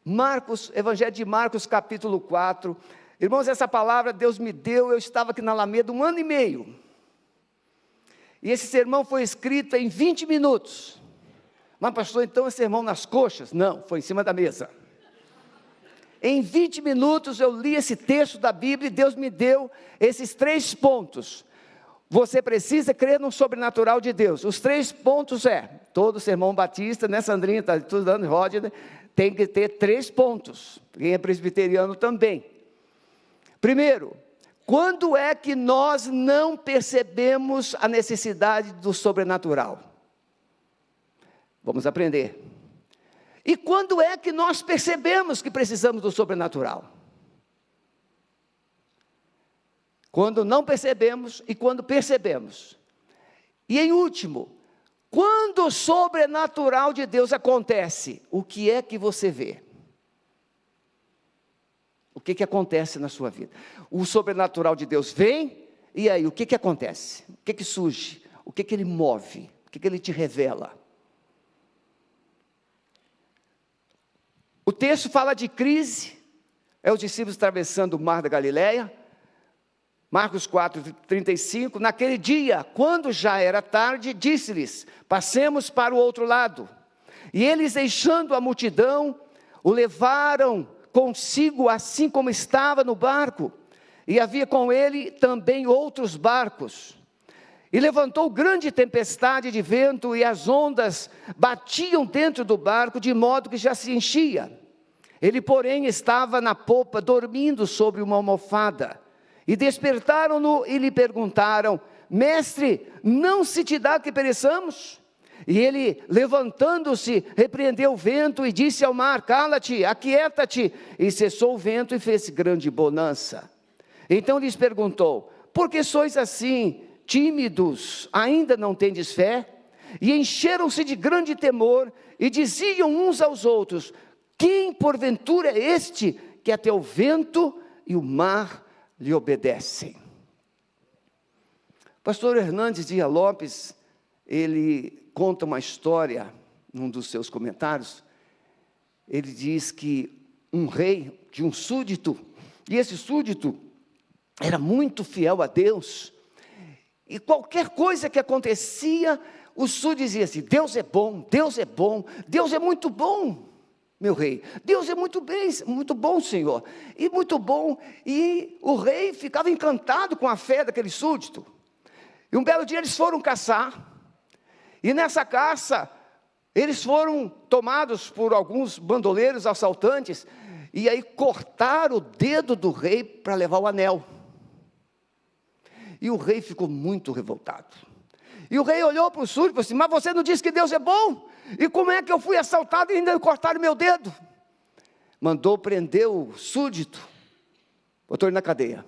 Marcos, Evangelho de Marcos, capítulo 4. Irmãos, essa palavra Deus me deu, eu estava aqui na Alameda 1 ano e meio. E esse sermão foi escrito em 20 minutos. Mas pastor, então é sermão nas coxas? Não, foi em cima da mesa. Em 20 minutos eu li esse texto da Bíblia e Deus me deu esses 3 pontos. Você precisa crer no sobrenatural de Deus. Os 3 pontos todo sermão batista, né, Sandrinha, está estudando, Rodney, tem que ter 3 pontos. Quem é presbiteriano também. Primeiro, quando é que nós não percebemos a necessidade do sobrenatural? Vamos aprender. E quando é que nós percebemos que precisamos do sobrenatural? Quando não percebemos e quando percebemos. E em último, quando o sobrenatural de Deus acontece, o que é que você vê? O que acontece na sua vida? O sobrenatural de Deus vem, e aí, o que acontece? O que surge? O que Ele move? O que Ele te revela? O texto fala de crise, os discípulos atravessando o mar da Galileia, Marcos 4:35, naquele dia, quando já era tarde, disse-lhes, passemos para o outro lado. E eles, deixando a multidão, o levaram consigo, assim como estava no barco, e havia com ele também outros barcos. E levantou grande tempestade de vento, e as ondas batiam dentro do barco, de modo que já se enchia. Ele, porém, estava na popa, dormindo sobre uma almofada. E despertaram-no e lhe perguntaram, mestre, não se te dá que pereçamos? E ele, levantando-se, repreendeu o vento e disse ao mar, cala-te, aquieta-te. E cessou o vento e fez grande bonança. Então lhes perguntou, por que sois assim tímidos, ainda não tendes fé? E encheram-se de grande temor e diziam uns aos outros, quem porventura é este que até o vento e o mar lhe obedecem? Pastor Hernandes Dias Lopes, ele conta uma história, num dos seus comentários, ele diz que um rei tinha um súdito, e esse súdito era muito fiel a Deus, e qualquer coisa que acontecia, o súdito dizia assim, Deus é bom, Deus é bom, Deus é muito bom, meu rei, Deus é muito bom, Senhor, e muito bom, e o rei ficava encantado com a fé daquele súdito. E um belo dia eles foram caçar, e nessa caça, eles foram tomados por alguns bandoleiros assaltantes, e aí cortaram o dedo do rei para levar o anel. E o rei ficou muito revoltado. E o rei olhou para o súdito e falou assim, mas você não disse que Deus é bom? E como é que eu fui assaltado e ainda cortaram meu dedo? Mandou prender o súdito, botou ele na cadeia.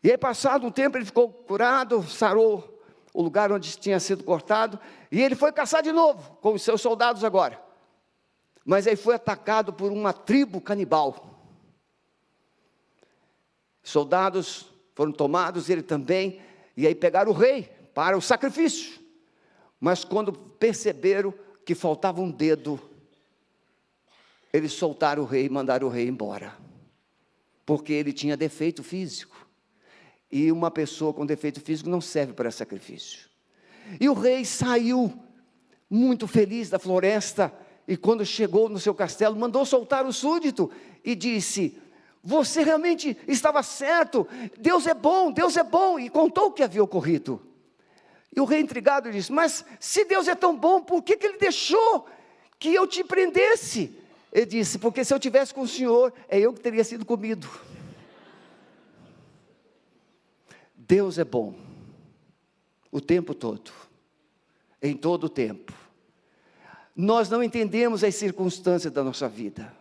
E aí passado um tempo ele ficou curado, sarou o lugar onde tinha sido cortado, e ele foi caçar de novo, com os seus soldados agora. Mas aí foi atacado por uma tribo canibal. Soldados foram tomados, ele também, e aí pegaram o rei para o sacrifício. Mas quando perceberam que faltava um dedo, eles soltaram o rei e mandaram o rei embora. Porque ele tinha defeito físico. E uma pessoa com defeito físico não serve para sacrifício. E o rei saiu muito feliz da floresta, e quando chegou no seu castelo, mandou soltar o súdito, e disse, você realmente estava certo, Deus é bom, e contou o que havia ocorrido. E o rei intrigado disse, mas se Deus é tão bom, por que Ele deixou que eu te prendesse? Ele disse, porque se eu tivesse com o Senhor, é eu que teria sido comido. Deus é bom, o tempo todo, em todo o tempo. Nós não entendemos as circunstâncias da nossa vida,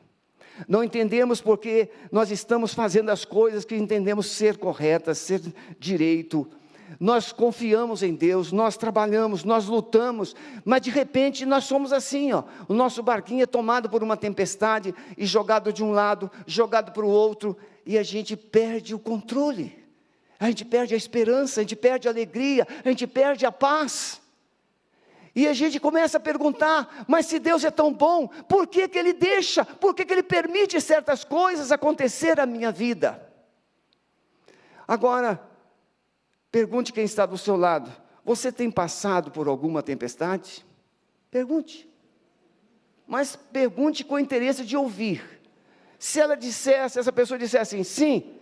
não entendemos porque nós estamos fazendo as coisas que entendemos ser corretas, ser direito. Nós confiamos em Deus, nós trabalhamos, nós lutamos, mas de repente nós somos assim, o nosso barquinho é tomado por uma tempestade, e jogado de um lado, jogado para o outro, e a gente perde o controle. A gente perde a esperança, a gente perde a alegria, a gente perde a paz. E a gente começa a perguntar, mas se Deus é tão bom, por que que Ele deixa, por que que Ele permite certas coisas acontecer na minha vida? Agora, pergunte quem está do seu lado, você tem passado por alguma tempestade? Pergunte, mas pergunte com interesse de ouvir. Se essa pessoa dissesse assim, sim,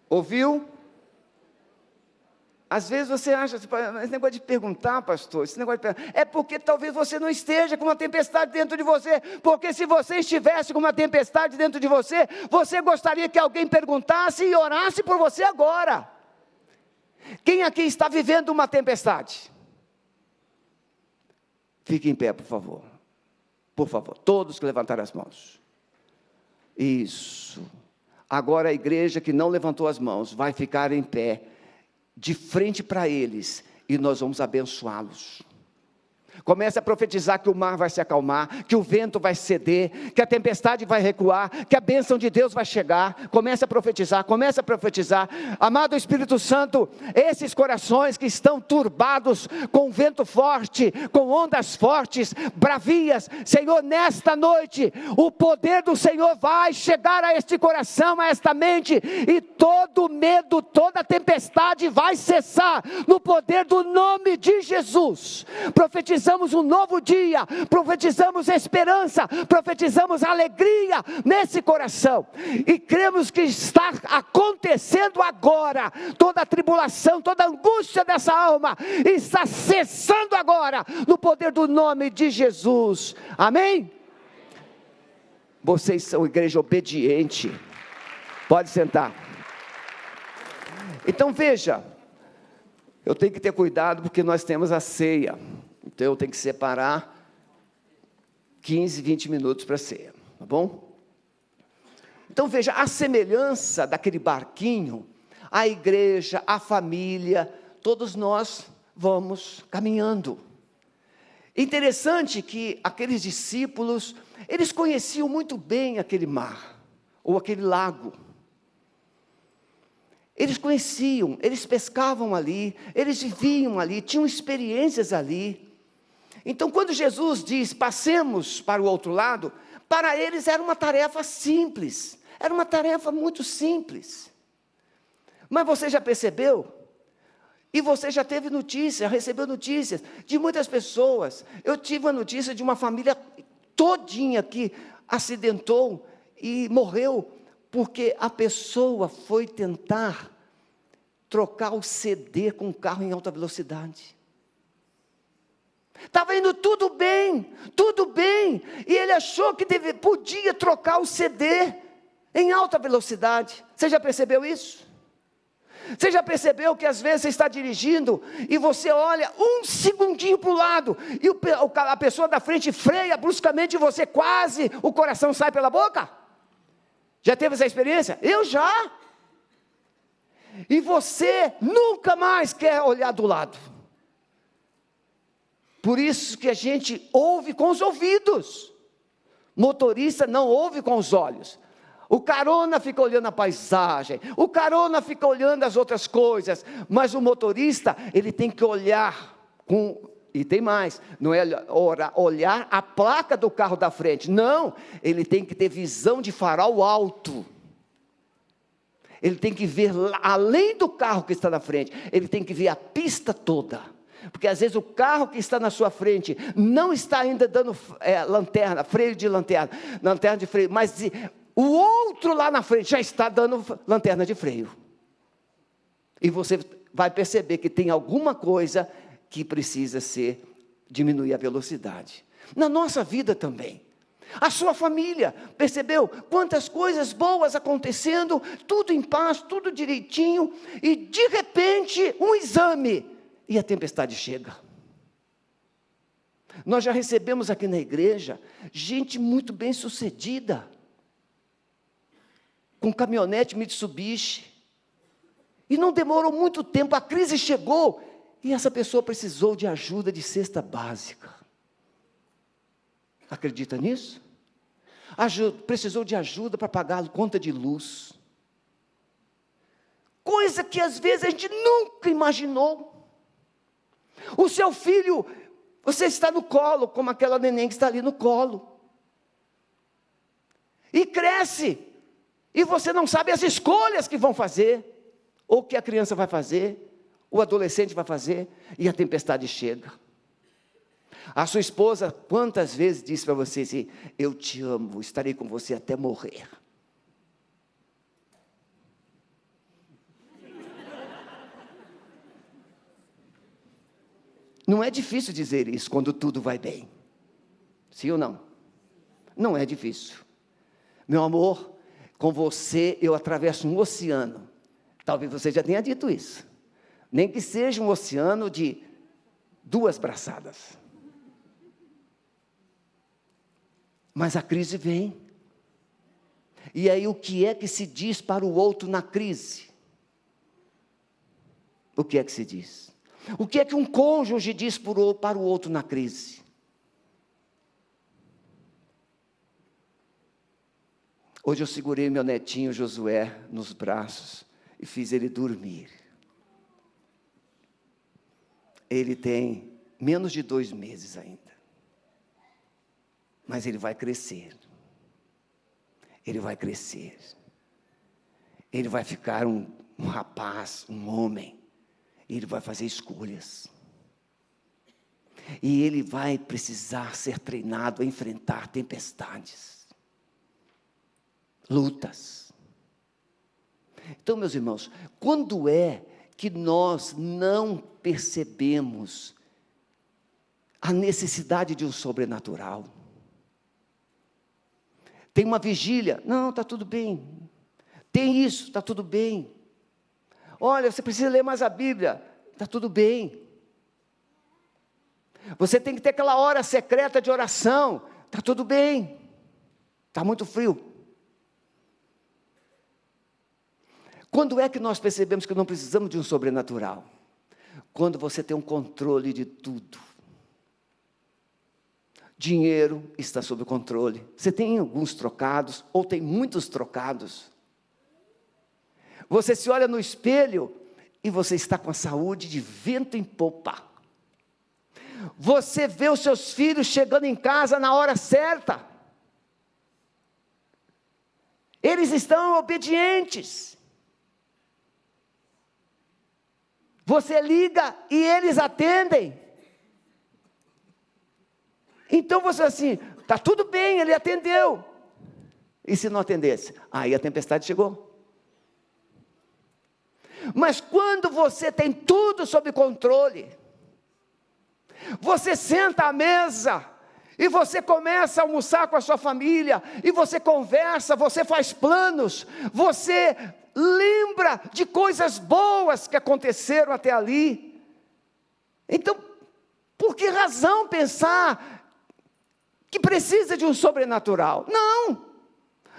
ouviu? Às vezes você acha, esse negócio de perguntar, pastor, esse negócio de perguntar, é porque talvez você não esteja com uma tempestade dentro de você, porque se você estivesse com uma tempestade dentro de você, você gostaria que alguém perguntasse e orasse por você agora. Quem aqui está vivendo uma tempestade? Fique em pé, por favor. Por favor, todos que levantaram as mãos. Isso. Agora a igreja que não levantou as mãos vai ficar em pé, de frente para eles, e nós vamos abençoá-los. Comece a profetizar que o mar vai se acalmar, que o vento vai ceder, que a tempestade vai recuar, que a bênção de Deus vai chegar. Comece a profetizar, comece a profetizar. Amado Espírito Santo, esses corações que estão turbados com vento forte, com ondas fortes, bravias, Senhor, nesta noite, o poder do Senhor vai chegar a este coração, a esta mente, e todo medo, toda tempestade vai cessar, no poder do nome de Jesus. Profetizamos um novo dia, profetizamos esperança, profetizamos alegria nesse coração, e cremos que está acontecendo agora, toda a tribulação, toda a angústia dessa alma, está cessando agora, no poder do nome de Jesus, amém? Vocês são igreja obediente, pode sentar. Então veja, eu tenho que ter cuidado, porque nós temos a ceia, então eu tenho que separar 15, 20 minutos para a ceia, tá bom? Então veja, a semelhança daquele barquinho, a igreja, a família, todos nós vamos caminhando. Interessante que aqueles discípulos, eles conheciam muito bem aquele mar, ou aquele lago. Eles conheciam, eles pescavam ali, eles viviam ali, tinham experiências ali. Então, quando Jesus diz, passemos para o outro lado, para eles era uma tarefa simples, era uma tarefa muito simples. Mas você já percebeu? E você já teve notícia, recebeu notícias de muitas pessoas. Eu tive a notícia de uma família todinha que acidentou e morreu, porque a pessoa foi tentar trocar o CD com o carro em alta velocidade. Estava indo tudo bem, e ele achou que podia trocar o CD em alta velocidade. Você já percebeu isso? Você já percebeu que às vezes você está dirigindo e você olha um segundinho para o lado e a pessoa da frente freia bruscamente e você quase, o coração sai pela boca? Já teve essa experiência? Eu já. E você nunca mais quer olhar do lado. Por isso que a gente ouve com os ouvidos. Motorista não ouve com os olhos. O carona fica olhando a paisagem, o carona fica olhando as outras coisas, mas o motorista, ele tem que olhar e tem mais, não é olhar a placa do carro da frente, não, ele tem que ter visão de farol alto. Ele tem que ver além do carro que está na frente, ele tem que ver a pista toda. Porque às vezes o carro que está na sua frente não está ainda dando lanterna, freio de lanterna de freio, mas o outro lá na frente já está dando lanterna de freio. E você vai perceber que tem alguma coisa que precisa diminuir a velocidade. Na nossa vida também. A sua família, percebeu? Quantas coisas boas acontecendo, tudo em paz, tudo direitinho, e de repente um exame, e a tempestade chega. Nós já recebemos aqui na igreja, gente muito bem sucedida, com caminhonete Mitsubishi, e não demorou muito tempo, a crise chegou, e essa pessoa precisou de ajuda de cesta básica. Acredita nisso? Precisou de ajuda para pagar a conta de luz. Coisa que às vezes a gente nunca imaginou. O seu filho, você está no colo, como aquela neném que está ali no colo. E cresce, e você não sabe as escolhas que vão fazer, ou que a criança vai fazer, o adolescente vai fazer, e a tempestade chega. A sua esposa, quantas vezes disse para você assim: eu te amo, estarei com você até morrer. Não é difícil dizer isso quando tudo vai bem. Sim ou não? Não é difícil. Meu amor, com você eu atravesso um oceano. Talvez você já tenha dito isso. Nem que seja um oceano de 2 braçadas. Mas a crise vem. E aí o que é que se diz para o outro na crise? O que é que se diz? O que é que um cônjuge diz para o outro na crise? Hoje eu segurei meu netinho Josué nos braços e fiz ele dormir. Ele tem menos de 2 meses ainda. Mas ele vai crescer. Ele vai crescer. Ele vai ficar um rapaz, um homem. Ele vai fazer escolhas. E ele vai precisar ser treinado a enfrentar tempestades. Lutas. Então, meus irmãos, quando é que nós não percebemos a necessidade de um sobrenatural? Tem uma vigília, não, está tudo bem. Tem isso, está tudo bem. Olha, você precisa ler mais a Bíblia, está tudo bem. Você tem que ter aquela hora secreta de oração, está tudo bem. Está muito frio. Quando é que nós percebemos que não precisamos de um sobrenatural? Quando você tem um controle de tudo. Dinheiro está sob controle. Você tem alguns trocados, ou tem muitos trocados. Você se olha no espelho, e você está com a saúde de vento em popa. Você vê os seus filhos chegando em casa na hora certa. Eles estão obedientes. Você liga e eles atendem. Então você assim, está tudo bem, ele atendeu. E se não atendesse? Aí a tempestade chegou. Mas quando você tem tudo sob controle, você senta à mesa, e você começa a almoçar com a sua família, e você conversa, você faz planos, você lembra de coisas boas que aconteceram até ali. Então, por que razão pensar que precisa de um sobrenatural? Não!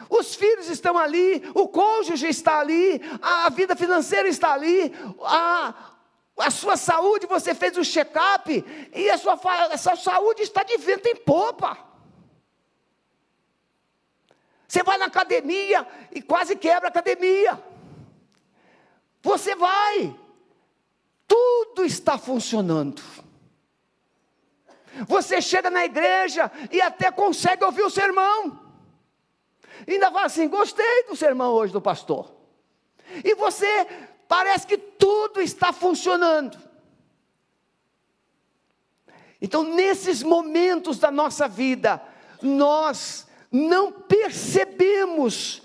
Os filhos estão ali, o cônjuge está ali, a vida financeira está ali, a sua saúde, você fez um check-up, e a sua saúde está de vento em popa. Você vai na academia e quase quebra a academia. Você vai. Tudo está funcionando. Você chega na igreja e até consegue ouvir o sermão. E ainda fala assim, gostei do sermão hoje do pastor. E você, parece que tudo está funcionando. Então, nesses momentos da nossa vida, nós não percebemos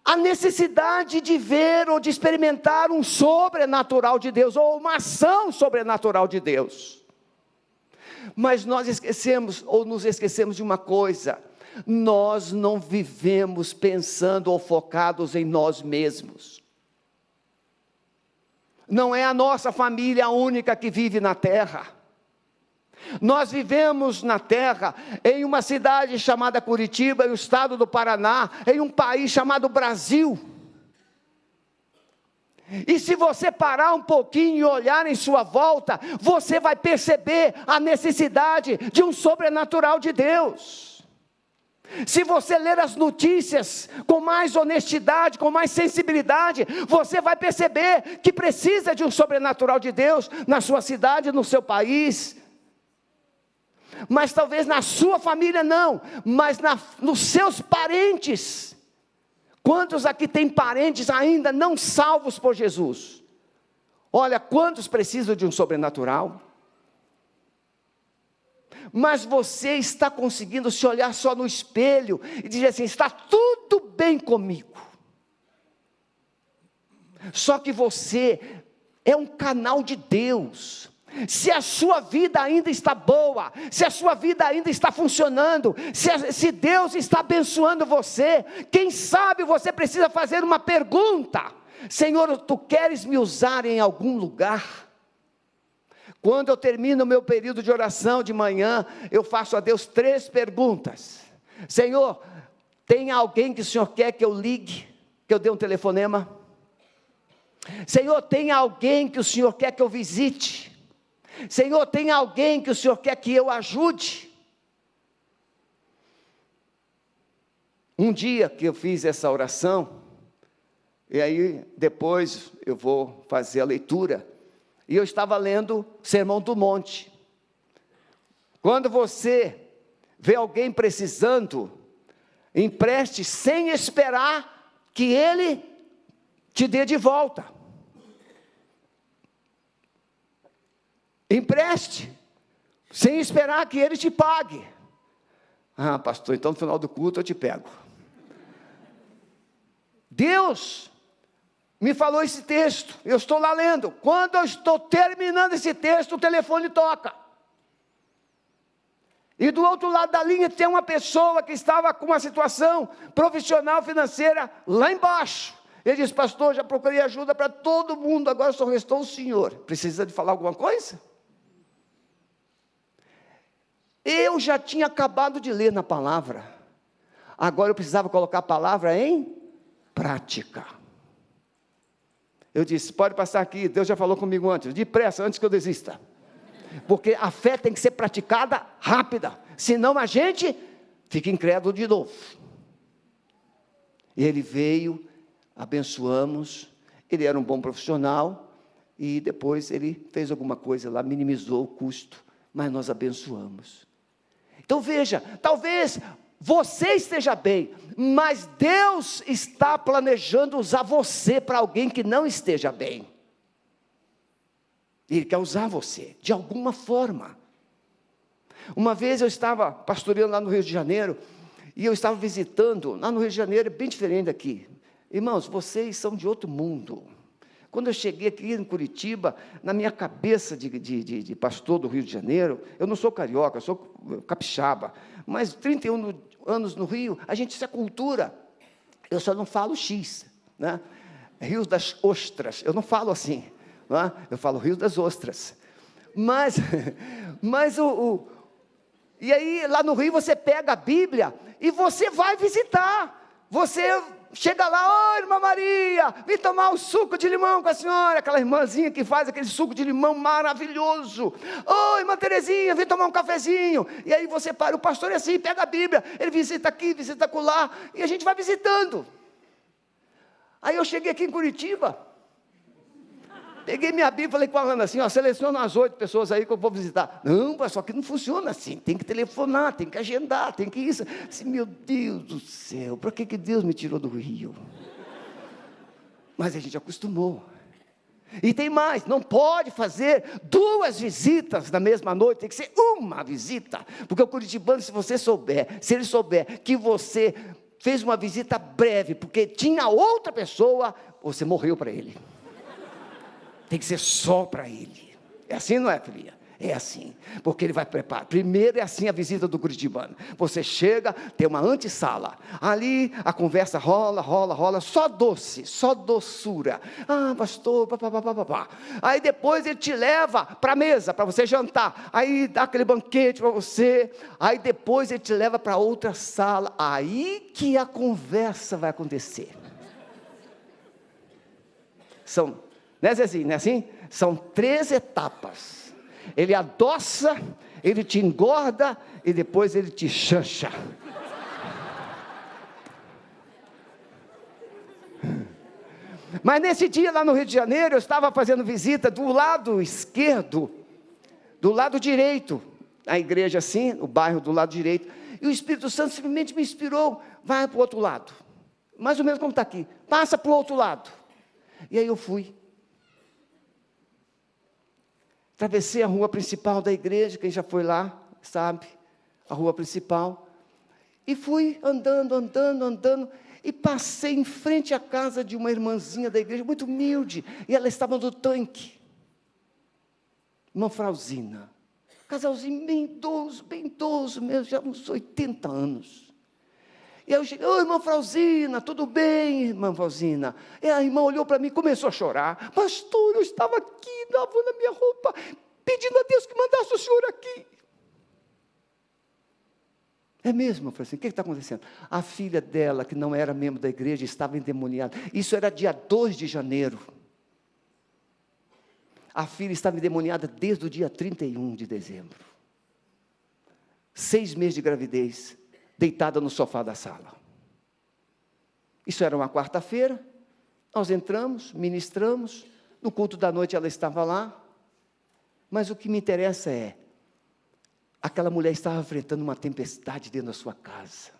a necessidade de ver ou de experimentar um sobrenatural de Deus, ou uma ação sobrenatural de Deus. Mas nós esquecemos, ou nos esquecemos de uma coisa: nós não vivemos pensando ou focados em nós mesmos. Não é a nossa família a única que vive na terra. Nós vivemos na terra, em uma cidade chamada Curitiba, em um estado do Paraná, em um país chamado Brasil. E se você parar um pouquinho e olhar em sua volta, você vai perceber a necessidade de um sobrenatural de Deus. Se você ler as notícias com mais honestidade, com mais sensibilidade, você vai perceber que precisa de um sobrenatural de Deus na sua cidade, no seu país. Mas talvez na sua família não, mas nos seus parentes. Quantos aqui têm parentes ainda não salvos por Jesus? Olha, quantos precisam de um sobrenatural? Mas você está conseguindo se olhar só no espelho e dizer assim: está tudo bem comigo. Só que você é um canal de Deus. Se a sua vida ainda está boa, se a sua vida ainda está funcionando, se Deus está abençoando você, quem sabe você precisa fazer uma pergunta: Senhor, tu queres me usar em algum lugar? Quando eu termino o meu período de oração de manhã, eu faço a Deus 3 perguntas. Senhor, tem alguém que o Senhor quer que eu ligue, que eu dê um telefonema? Senhor, tem alguém que o Senhor quer que eu visite? Senhor, tem alguém que o Senhor quer que eu ajude? Um dia que eu fiz essa oração, e aí depois eu vou fazer a leitura, e eu estava lendo Sermão do Monte. Quando você vê alguém precisando, empreste sem esperar que ele te dê de volta. Empreste sem esperar que ele te pague. Ah, pastor, então no final do culto eu te pego. Deus me falou esse texto, eu estou lá lendo. Quando eu estou terminando esse texto, o telefone toca. E do outro lado da linha tem uma pessoa que estava com uma situação profissional, financeira, lá embaixo. Ele diz: pastor, já procurei ajuda para todo mundo, agora só restou o senhor. Precisa de falar alguma coisa? Eu já tinha acabado de ler na palavra. Agora eu precisava colocar a palavra em prática. Eu disse: pode passar aqui, Deus já falou comigo antes, depressa, antes que eu desista. Porque a fé tem que ser praticada rápida, senão a gente fica incrédulo de novo. E ele veio, abençoamos, ele era um bom profissional, e depois ele fez alguma coisa lá, minimizou o custo, mas nós abençoamos. Então veja, talvez você esteja bem, mas Deus está planejando usar você para alguém que não esteja bem. Ele quer usar você, de alguma forma. Uma vez eu estava pastoreando lá no Rio de Janeiro, e eu estava visitando, lá no Rio de Janeiro, é bem diferente daqui. Irmãos, vocês são de outro mundo. Quando eu cheguei aqui em Curitiba, na minha cabeça de pastor do Rio de Janeiro, eu não sou carioca, eu sou capixaba, mas 31 anos no Rio, a gente, isso é cultura. Eu só não falo X, né? Rio das Ostras, eu não falo assim, né? Eu falo Rio das Ostras. Mas e aí lá no Rio você pega a Bíblia e você vai visitar, você chega lá: oi, irmã Maria, vim tomar um suco de limão com a senhora, aquela irmãzinha que faz aquele suco de limão maravilhoso. Oi, irmã Terezinha, vim tomar um cafezinho. E aí você para, o pastor é assim, pega a Bíblia, ele visita aqui, visita acolá, e a gente vai visitando. Aí eu cheguei aqui em Curitiba, peguei minha Bíblia e falei com a Ana assim: ó, seleciona as 8 pessoas aí que eu vou visitar. Não, só que não funciona assim, tem que telefonar, tem que agendar, tem que isso. Assim, meu Deus do céu, para que Deus me tirou do Rio? Mas a gente acostumou. E tem mais, não pode fazer 2 visitas na mesma noite, tem que ser uma visita. Porque o curitibano, se ele souber que você fez uma visita breve, porque tinha outra pessoa, você morreu para ele. Tem que ser só para ele. É assim, não é, filha? É assim, porque ele vai preparar. Primeiro é assim a visita do curitibano. Você chega, tem uma antessala. Ali a conversa rola, só doce, só doçura. Ah, pastor, papapá. Aí depois ele te leva para a mesa, para você jantar. Aí dá aquele banquete para você. Aí depois ele te leva para outra sala. Aí que a conversa vai acontecer. Né, Zezinho, não é assim? São 3 etapas. Ele adoça, ele te engorda e depois ele te chancha. Mas nesse dia lá no Rio de Janeiro, eu estava fazendo visita do lado esquerdo, do lado direito, a igreja assim, o bairro do lado direito, e o Espírito Santo simplesmente me inspirou, vai para o outro lado, mais ou menos como está aqui, passa para o outro lado. E aí eu fui, atravessei a rua principal da igreja, quem já foi lá, sabe, a rua principal, e fui andando, e passei em frente à casa de uma irmãzinha da igreja, muito humilde, e ela estava no tanque, irmã Frauzina, casalzinho bem idoso mesmo, já uns 80 anos, e aí eu cheguei, oi irmã Frauzina, tudo bem irmã Frauzina? E a irmã olhou para mim e começou a chorar, pastor, eu estava aqui, lavando a minha roupa, pedindo a Deus que mandasse o senhor aqui. É mesmo? Eu falei assim, o que está acontecendo? A filha dela, que não era membro da igreja, estava endemoniada. Isso era dia 2 de janeiro. A filha estava endemoniada desde o dia 31 de dezembro. 6 meses de gravidez, deitada no sofá da sala. Isso era uma quarta-feira, nós entramos, ministramos, no culto da noite ela estava lá, mas o que me interessa é, aquela mulher estava enfrentando uma tempestade dentro da sua casa.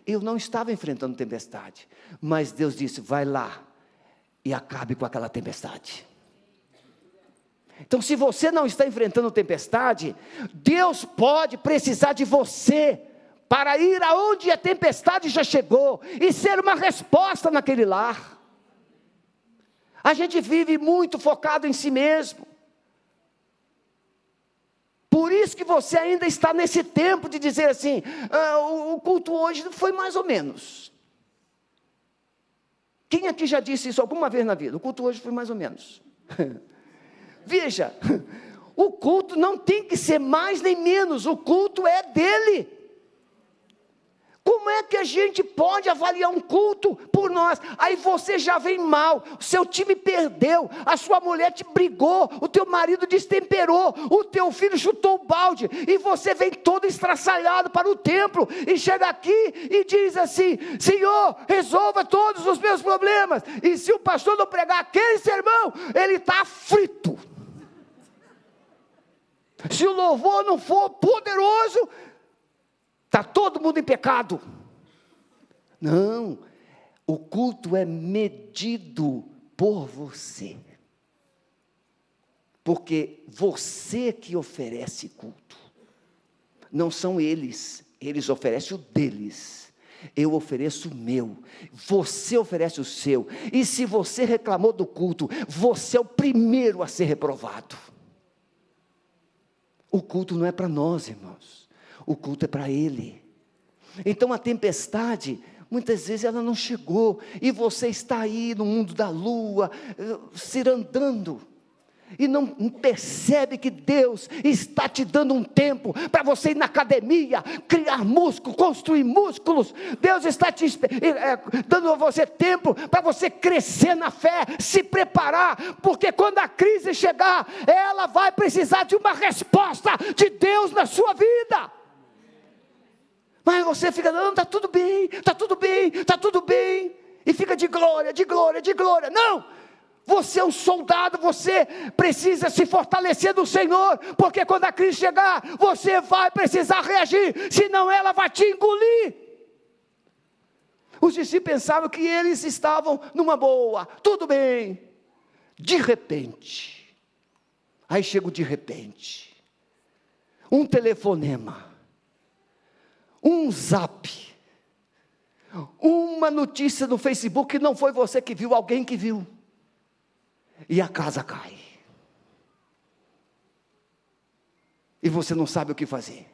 Eu não estava enfrentando tempestade, mas Deus disse, vai lá e acabe com aquela tempestade. Então, se você não está enfrentando tempestade, Deus pode precisar de você, para ir aonde a tempestade já chegou, e ser uma resposta naquele lar. A gente vive muito focado em si mesmo. Por isso que você ainda está nesse tempo de dizer assim, o culto hoje foi mais ou menos. Quem aqui já disse isso alguma vez na vida? O culto hoje foi mais ou menos. Veja, o culto não tem que ser mais nem menos, o culto é dele. Como é que a gente pode avaliar um culto por nós? Aí você já vem mal, o seu time perdeu, a sua mulher te brigou, o teu marido destemperou, o teu filho chutou o balde, e você vem todo estraçalhado para o templo, e chega aqui e diz assim, Senhor, resolva todos os meus problemas, e se o pastor não pregar aquele sermão, ele está frito. Se o louvor não for poderoso, está todo mundo em pecado. Não, o culto é medido por você. Porque você que oferece culto. Não são eles, eles oferecem o deles. Eu ofereço o meu, você oferece o seu. E se você reclamou do culto, você é o primeiro a ser reprovado. O culto não é para nós, irmãos. O culto é para Ele. Então a tempestade, muitas vezes ela não chegou, e você está aí no mundo da lua, cirandando, e não percebe que Deus está te dando um tempo, para você ir na academia, criar músculo, construir músculos. Deus está dando a você tempo, para você crescer na fé, se preparar, porque quando a crise chegar, ela vai precisar de uma resposta de Deus na sua vida. Mas você fica, não, está tudo bem, está tudo bem, está tudo bem, e fica de glória, de glória, de glória. Não, você é um soldado, você precisa se fortalecer no Senhor, porque quando a crise chegar, você vai precisar reagir, senão ela vai te engolir. Os discípulos pensavam que eles estavam numa boa, tudo bem, de repente, aí chega o de repente, um telefonema, um zap, uma notícia no Facebook que não foi você que viu, alguém que viu, e a casa cai, e você não sabe o que fazer.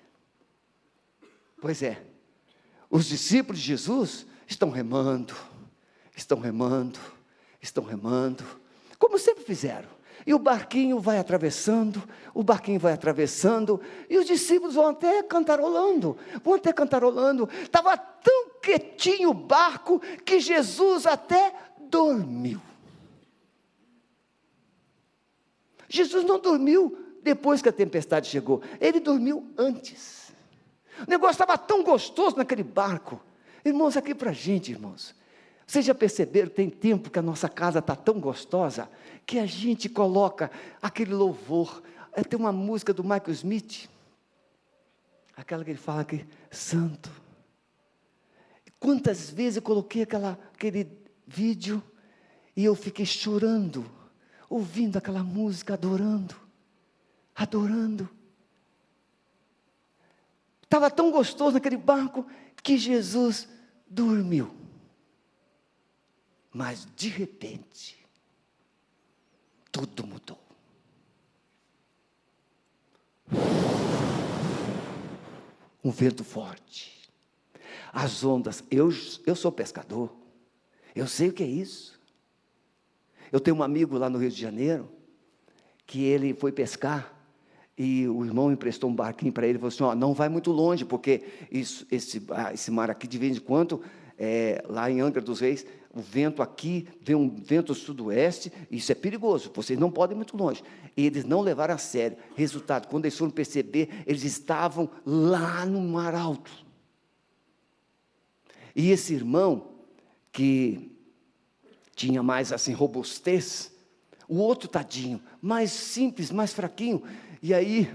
Pois é, os discípulos de Jesus estão remando, como sempre fizeram. E o barquinho vai atravessando, e os discípulos vão até cantarolando. Estava tão quietinho o barco, que Jesus até dormiu. Jesus não dormiu depois que a tempestade chegou, ele dormiu antes. O negócio estava tão gostoso naquele barco. Irmãos, aqui para a gente, irmãos, Vocês já perceberam, tem tempo que a nossa casa está tão gostosa, que a gente coloca aquele louvor. Tem uma música do Michael Smith, aquela que ele fala que, santo. Quantas vezes eu coloquei aquele vídeo, e eu fiquei chorando, ouvindo aquela música, adorando. Estava tão gostoso naquele barco, que Jesus dormiu. Mas de repente, tudo mudou. Um vento forte. As ondas. Eu sou pescador. Eu sei o que é isso. Eu tenho um amigo lá no Rio de Janeiro, que ele foi pescar, e o irmão emprestou um barquinho para ele, e falou assim, não vai muito longe, porque esse mar aqui, de vez em quando, lá em Angra dos Reis, o vento aqui, vem um vento sudoeste, isso é perigoso, vocês não podem ir muito longe. E eles não levaram a sério. Resultado, quando eles foram perceber, eles estavam lá no mar alto. E esse irmão, que tinha mais assim, robustez, o outro tadinho, mais simples, mais fraquinho, e aí,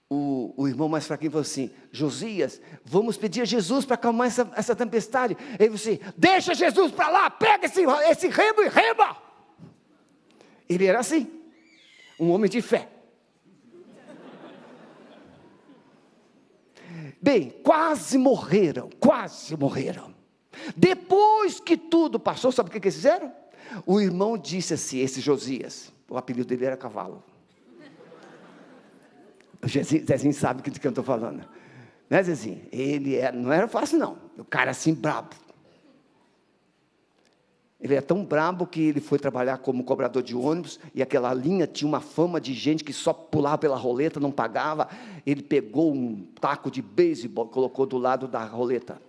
o irmão mais fraquinho falou assim, Josias, vamos pedir a Jesus para acalmar essa tempestade. Ele falou assim, deixa Jesus para lá, pega esse remo e rema. Ele era assim, um homem de fé. Bem, quase morreram. Depois que tudo passou, sabe o que eles fizeram? O irmão disse assim, esse Josias, o apelido dele era Cavalo. O Zezinho sabe do que eu estou falando. Né, Zezinho? Não era fácil, não. O cara assim, brabo. Ele é tão brabo que ele foi trabalhar como cobrador de ônibus, e aquela linha tinha uma fama de gente que só pulava pela roleta, não pagava. Ele pegou um taco de beisebol, colocou do lado da roleta.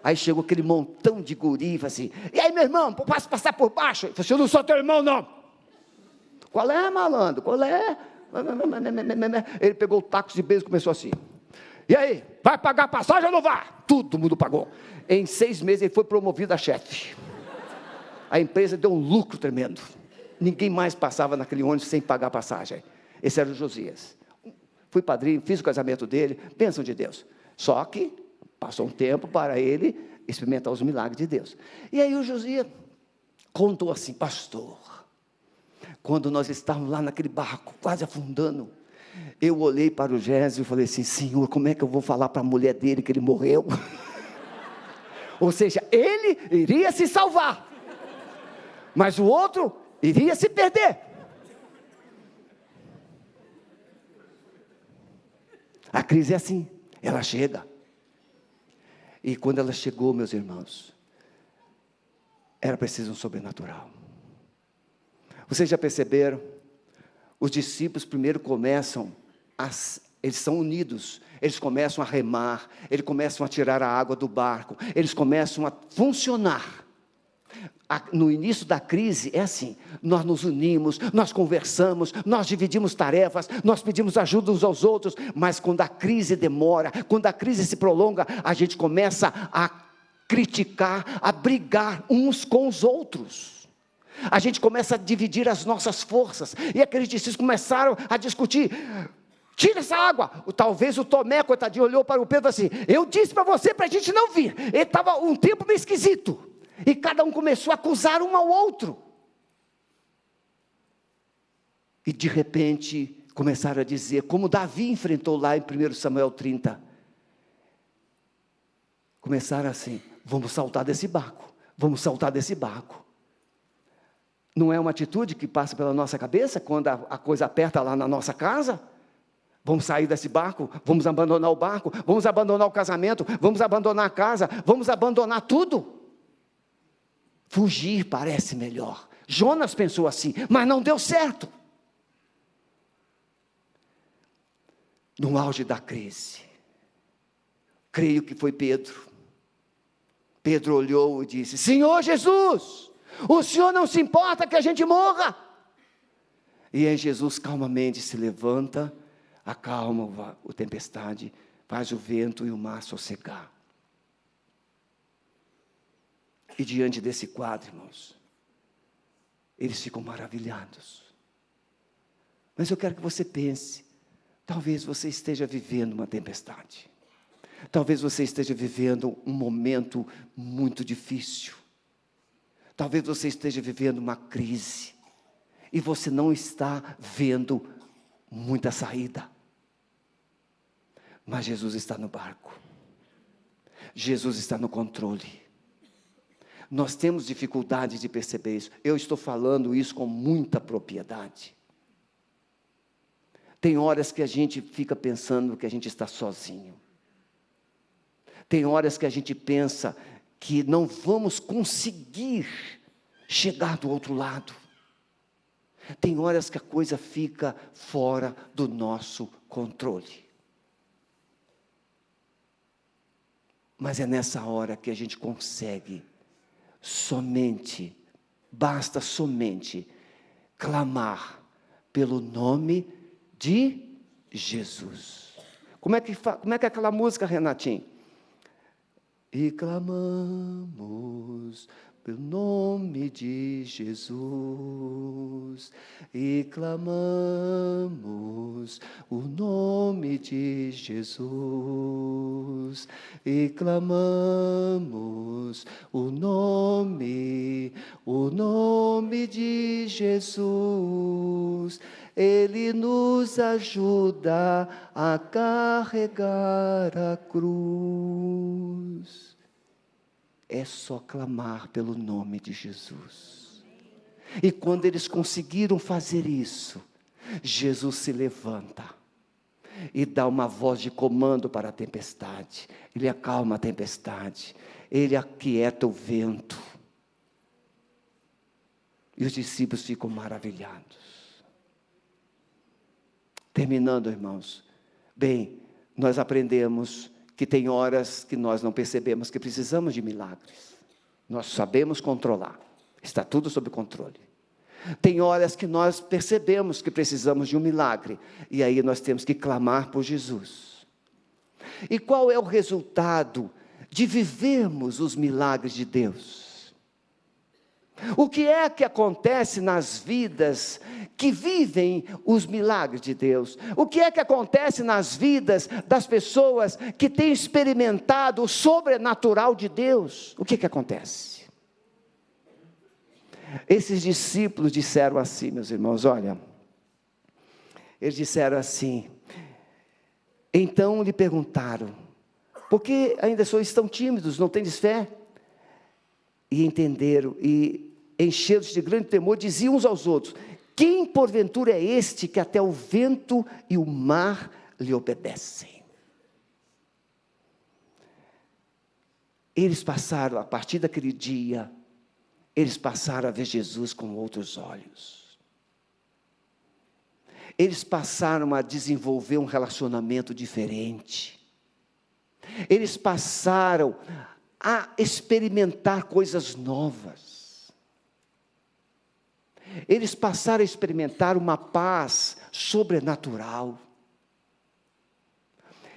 Aí chegou aquele montão de guri e falou assim, e aí, meu irmão, posso passar por baixo? Ele falou assim, eu não sou teu irmão, não. Qual é, malandro? Qual é? Ele pegou o taco de beisebol e começou assim. E aí, vai pagar a passagem ou não vai? Todo mundo pagou. Em 6 meses ele foi promovido a chefe. A empresa deu um lucro tremendo. Ninguém mais passava naquele ônibus sem pagar a passagem. Esse era o Josias. Fui padrinho, fiz o casamento dele, bênção de Deus. Só que passou um tempo para ele experimentar os milagres de Deus. E aí o Josias contou assim, pastor, quando nós estávamos lá naquele barco, quase afundando, eu olhei para o Gésio e falei assim, Senhor, como é que eu vou falar para a mulher dele que ele morreu? Ou seja, ele iria se salvar, mas o outro iria se perder. A crise é assim, ela chega. E quando ela chegou, meus irmãos, era preciso um sobrenatural. Vocês já perceberam? Os discípulos primeiro começam, eles são unidos, eles começam a remar, eles começam a tirar a água do barco, eles começam a funcionar. No início da crise é assim, nós nos unimos, nós conversamos, nós dividimos tarefas, nós pedimos ajuda uns aos outros, mas quando a crise demora, quando a crise se prolonga, a gente começa a criticar, a brigar uns com os outros. A gente começa a dividir as nossas forças, e aqueles discípulos começaram a discutir, tira essa água. Talvez o Tomé, coitadinho, olhou para o Pedro assim, eu disse para você, para a gente não vir. Ele estava um tempo meio esquisito, e cada um começou a acusar um ao outro, e de repente, começaram a dizer, como Davi enfrentou lá em 1 Samuel 30, começaram assim, vamos saltar desse barco, Não é uma atitude que passa pela nossa cabeça, quando a coisa aperta lá na nossa casa? Vamos sair desse barco, vamos abandonar o barco, vamos abandonar o casamento, vamos abandonar a casa, vamos abandonar tudo. Fugir parece melhor. Jonas pensou assim, mas não deu certo. No auge da crise, creio que foi Pedro. Pedro olhou e disse, Senhor Jesus, o Senhor não se importa que a gente morra? E aí Jesus calmamente se levanta, acalma a tempestade, faz o vento e o mar sossegar. E diante desse quadro, irmãos, eles ficam maravilhados. Mas eu quero que você pense, talvez você esteja vivendo uma tempestade. Talvez você esteja vivendo um momento muito difícil. Talvez você esteja vivendo uma crise. E você não está vendo muita saída. Mas Jesus está no barco. Jesus está no controle. Nós temos dificuldade de perceber isso. Eu estou falando isso com muita propriedade. Tem horas que a gente fica pensando que a gente está sozinho. Tem horas que a gente pensa que não vamos conseguir chegar do outro lado. Tem horas que a coisa fica fora do nosso controle. Mas é nessa hora que a gente consegue basta somente clamar pelo nome de Jesus. Como é que é aquela música, Renatinho? E clamamos pelo nome de Jesus, e clamamos o nome de Jesus, e clamamos o nome de Jesus. Ele nos ajuda a carregar a cruz. É só clamar pelo nome de Jesus. E quando eles conseguiram fazer isso, Jesus se levanta e dá uma voz de comando para a tempestade. Ele acalma a tempestade, ele aquieta o vento. E os discípulos ficam maravilhados. Terminando, irmãos. Bem, nós aprendemos que tem horas que nós não percebemos que precisamos de milagres. Nós sabemos controlar. Está tudo sob controle. Tem horas que nós percebemos que precisamos de um milagre. E aí nós temos que clamar por Jesus. E qual é o resultado de vivermos os milagres de Deus? O que é que acontece nas vidas que vivem os milagres de Deus? O que é que acontece nas vidas das pessoas que têm experimentado o sobrenatural de Deus? O que é que acontece? Esses discípulos disseram assim, meus irmãos, olha, eles disseram assim, então lhe perguntaram, por que ainda estão tímidos, não tendes fé? E entenderam, e encheram-se de grande temor, diziam uns aos outros, quem porventura é este que até o vento e o mar lhe obedecem? Eles passaram, a partir daquele dia, eles passaram a ver Jesus com outros olhos. Eles passaram a desenvolver um relacionamento diferente. Eles passaram a experimentar coisas novas. Eles passaram a experimentar uma paz sobrenatural.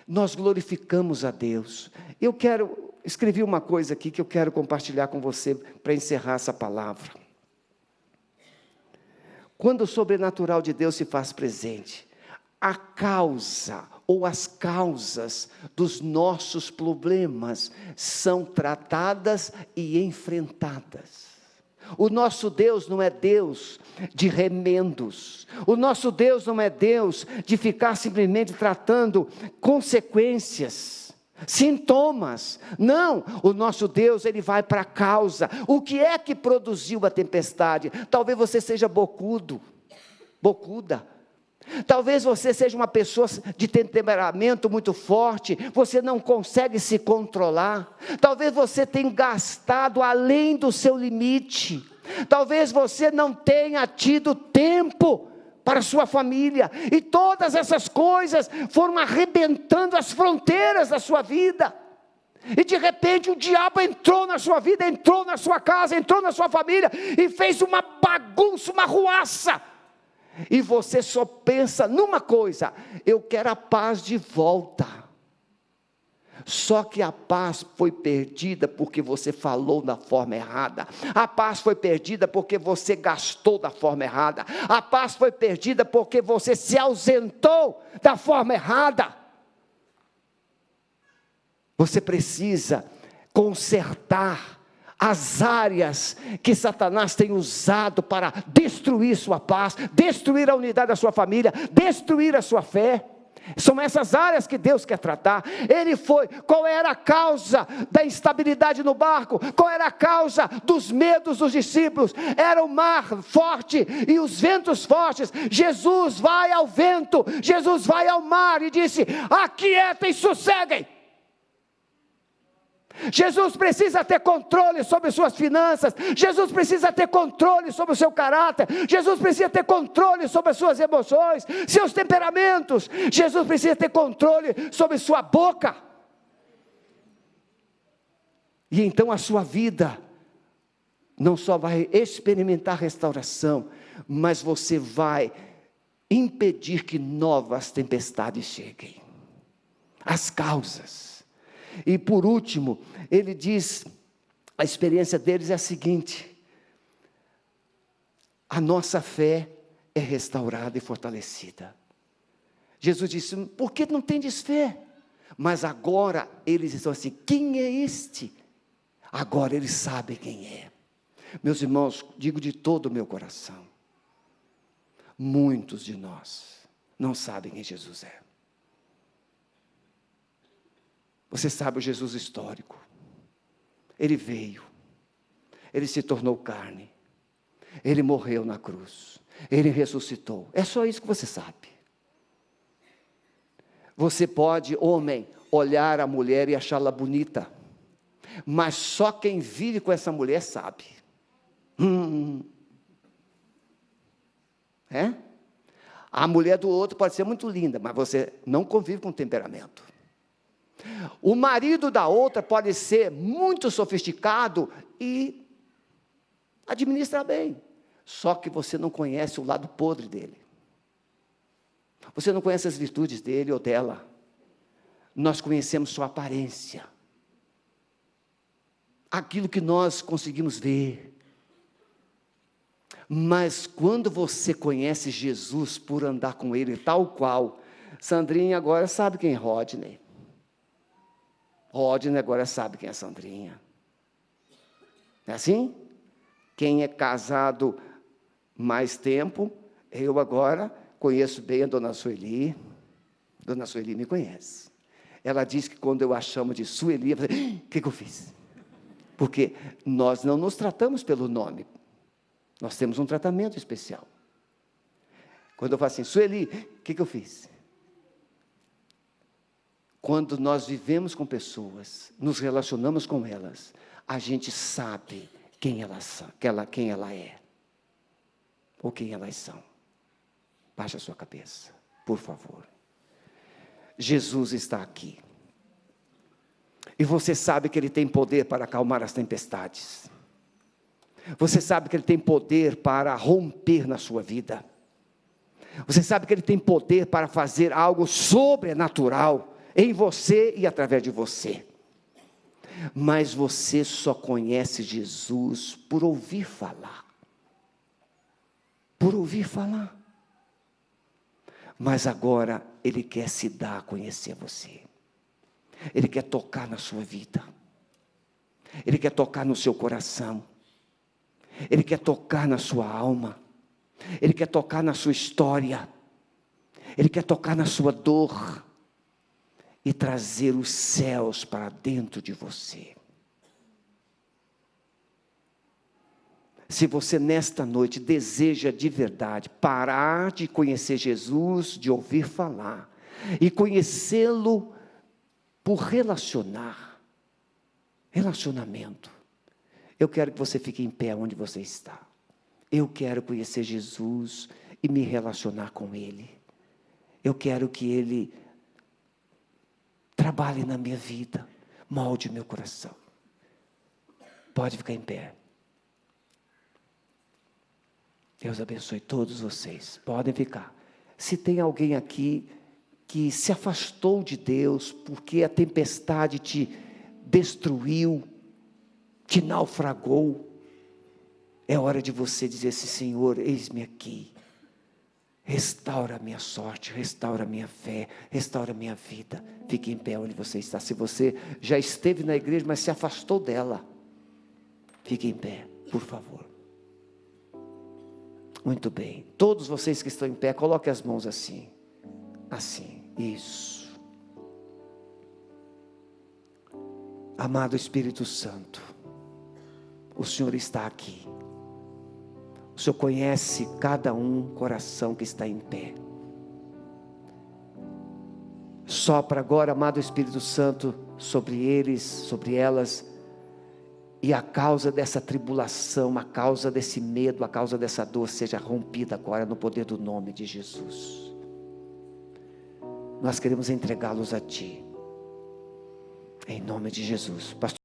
Nós glorificamos a Deus. Escrevi uma coisa aqui que eu quero compartilhar com você para encerrar essa palavra. Quando o sobrenatural de Deus se faz presente, a causa ou as causas dos nossos problemas são tratadas e enfrentadas. O nosso Deus não é Deus de remendos. O nosso Deus não é Deus de ficar simplesmente tratando consequências, sintomas. Não, o nosso Deus, Ele vai para a causa. O que é que produziu a tempestade? Talvez você seja bocuda. Talvez você seja uma pessoa de temperamento muito forte, você não consegue se controlar. Talvez você tenha gastado além do seu limite. Talvez você não tenha tido tempo para a sua família. E todas essas coisas foram arrebentando as fronteiras da sua vida. E de repente o diabo entrou na sua vida, entrou na sua casa, entrou na sua família e fez uma bagunça, uma ruaça. E você só pensa numa coisa: eu quero a paz de volta. Só que a paz foi perdida porque você falou da forma errada. A paz foi perdida porque você gastou da forma errada. A paz foi perdida porque você se ausentou da forma errada. Você precisa consertar as áreas que Satanás tem usado para destruir sua paz, destruir a unidade da sua família, destruir a sua fé. São essas áreas que Deus quer tratar. Qual era a causa da instabilidade no barco? Qual era a causa dos medos dos discípulos? Era o mar forte e os ventos fortes. Jesus vai ao vento, Jesus vai ao mar e disse: aquietem e sosseguem. Jesus precisa ter controle sobre suas finanças, Jesus precisa ter controle sobre o seu caráter, Jesus precisa ter controle sobre as suas emoções, seus temperamentos, Jesus precisa ter controle sobre sua boca. E então a sua vida não só vai experimentar restauração, mas você vai impedir que novas tempestades cheguem. As causas. E por último, ele diz, a experiência deles é a seguinte: a nossa fé é restaurada e fortalecida. Jesus disse: por que não tendes fé? Mas agora eles estão assim: quem é este? Agora eles sabem quem é. Meus irmãos, digo de todo o meu coração, muitos de nós não sabem quem Jesus é. Você sabe o Jesus histórico. Ele veio, ele se tornou carne, ele morreu na cruz, ele ressuscitou. É só isso que você sabe. Você pode, homem, olhar a mulher e achá-la bonita, mas só quem vive com essa mulher sabe. É? A mulher do outro pode ser muito linda, mas você não convive com temperamento. O marido da outra pode ser muito sofisticado e administra bem, só que você não conhece o lado podre dele. Você não conhece as virtudes dele ou dela. Nós conhecemos sua aparência, aquilo que nós conseguimos ver. Mas quando você conhece Jesus por andar com ele tal qual, Sandrinha agora sabe quem é Rodney. Rodney agora sabe quem é Sandrinha. É assim? Quem é casado mais tempo, eu agora conheço bem a dona Sueli. Dona Sueli me conhece. Ela diz que quando eu a chamo de Sueli, eu falo: o que eu fiz? Porque nós não nos tratamos pelo nome. Nós temos um tratamento especial. Quando eu falo assim: Sueli, o que eu fiz? Quando nós vivemos com pessoas, nos relacionamos com elas, a gente sabe quem elas são, quem ela é, ou quem elas são. Baixe a sua cabeça, por favor. Jesus está aqui. E você sabe que Ele tem poder para acalmar as tempestades. Você sabe que Ele tem poder para romper na sua vida. Você sabe que Ele tem poder para fazer algo sobrenatural em você e através de você. Mas você só conhece Jesus por ouvir falar. Por ouvir falar. Mas agora Ele quer se dar a conhecer você. Ele quer tocar na sua vida. Ele quer tocar no seu coração. Ele quer tocar na sua alma. Ele quer tocar na sua história. Ele quer tocar na sua dor. E trazer os céus para dentro de você. Se você nesta noite deseja de verdade parar de conhecer Jesus, de ouvir falar, e conhecê-lo por relacionamento, eu quero que você fique em pé onde você está. Eu quero conhecer Jesus e me relacionar com Ele. Eu quero que Ele trabalhe na minha vida, molde meu coração. Pode ficar em pé. Deus abençoe todos vocês. Podem ficar. Se tem alguém aqui que se afastou de Deus, porque a tempestade te destruiu, te naufragou, é hora de você dizer assim: Senhor, eis-me aqui, restaura a minha sorte, restaura a minha fé, restaura a minha vida. Fique em pé onde você está. Se você já esteve na igreja, mas se afastou dela, fique em pé, por favor. Muito bem, todos vocês que estão em pé, coloquem as mãos assim, assim, isso. Amado Espírito Santo, o Senhor está aqui. O Senhor conhece cada coração que está em pé. Sopra agora, amado Espírito Santo, sobre eles, sobre elas, e a causa dessa tribulação, a causa desse medo, a causa dessa dor, seja rompida agora no poder do nome de Jesus. Nós queremos entregá-los a Ti, em nome de Jesus. Pastor